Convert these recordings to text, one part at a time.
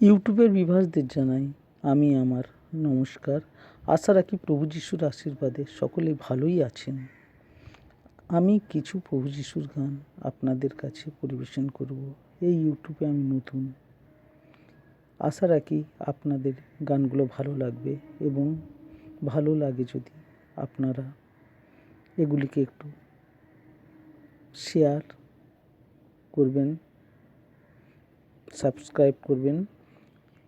ইউটিউবের বিভাসদের জানাই আমি আমার নমস্কার। আশা রাখি প্রভু যিশুর আশীর্বাদে সকলে ভালোই আছেন। আমি কিছু প্রভু যিশুর গান আপনাদের কাছে পরিবেশন করব। এই ইউটিউবে আমি নতুন, আশা রাখি আপনাদের গানগুলো ভালো লাগবে এবং ভালো লাগে যদি আপনারা এগুলিকে একটু শেয়ার করবেন, সাবস্ক্রাইব করবেন,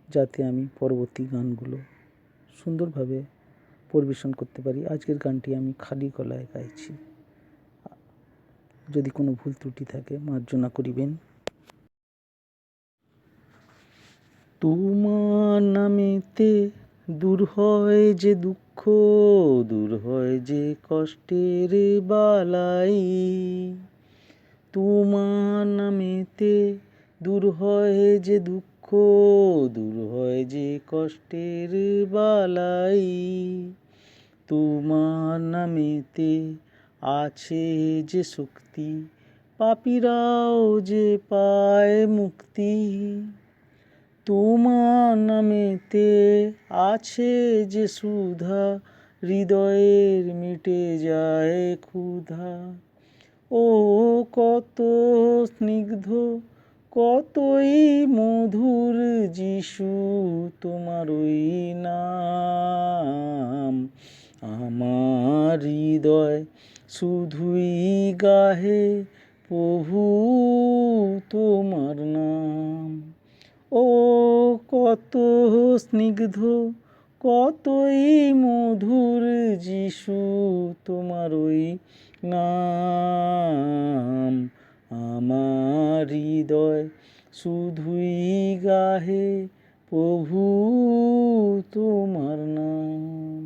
যাতে আমি পরবর্তী গানগুলো সুন্দরভাবে পরিবেশন করতে পারি। আজকের গানটি আমি খালি গলায় গাইছি, যদি কোনো ভুল ত্রুটি থাকে মার্জনা করিবেন। তোমার নামেতে দূর হয় যে দুঃখ, দূর হয় যে কষ্টের বালাই। তোমার নামেতে দূর হয় যে দুঃখ, দূর হয় যে কষ্টের বালাই। তোমার নামেতে আছে যে শক্তি, পাপীরাও যে পায় মুক্তি। তোমার নামেতে আছে যে সুধা, হৃদয়ের মিটে যায় ক্ষুধা। ও কত স্নিগ্ধ, কতই মধুর যিশু তোমার ওই নাম। আমার হৃদয় শুধুই গাহে প্রভু তোমার নাম। ও কত স্নিগ্ধ, কতই মধুর যিশু তোমার ওই নাম। আমার হৃদয় শুধুই গাহে প্রভু তোমার নাম।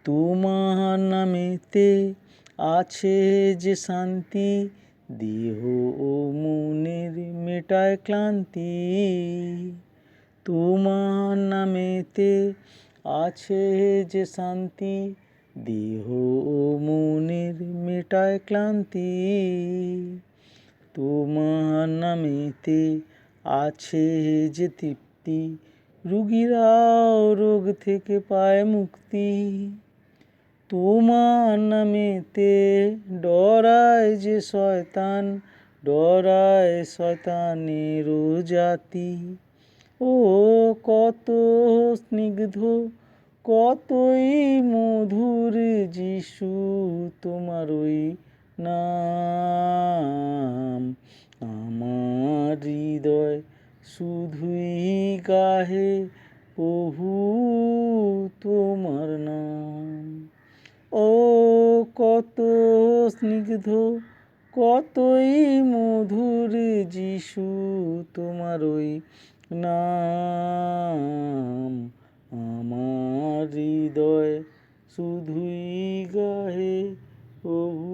তোমার নামেতে আছে যে শান্তি, দেহ ও মনের মেটায় ক্লান্তি। তোমার নামেতে আছে যে শান্তি, দেহ ও মনের মেটায় ক্লান্তি। তোমার নামেতে আছে যে তৃপ্তি, রোগীরাও রোগ থেকে পায় মুক্তি। তোমার নামেতে ডরায় যে শয়তান, ডরায় শয়তানেরও জাতি। ও কত স্নিগ্ধ, কতই মধুর যিশু তোমার ওই নাম। আমার হৃদয় শুধুই গাহে প্রভু তোমার নাম। ও কত স্নিগ্ধ, কতই মধুর যিশু তোমার ওই নাম। আমার হৃদয় শুধুই গাহে প্রভু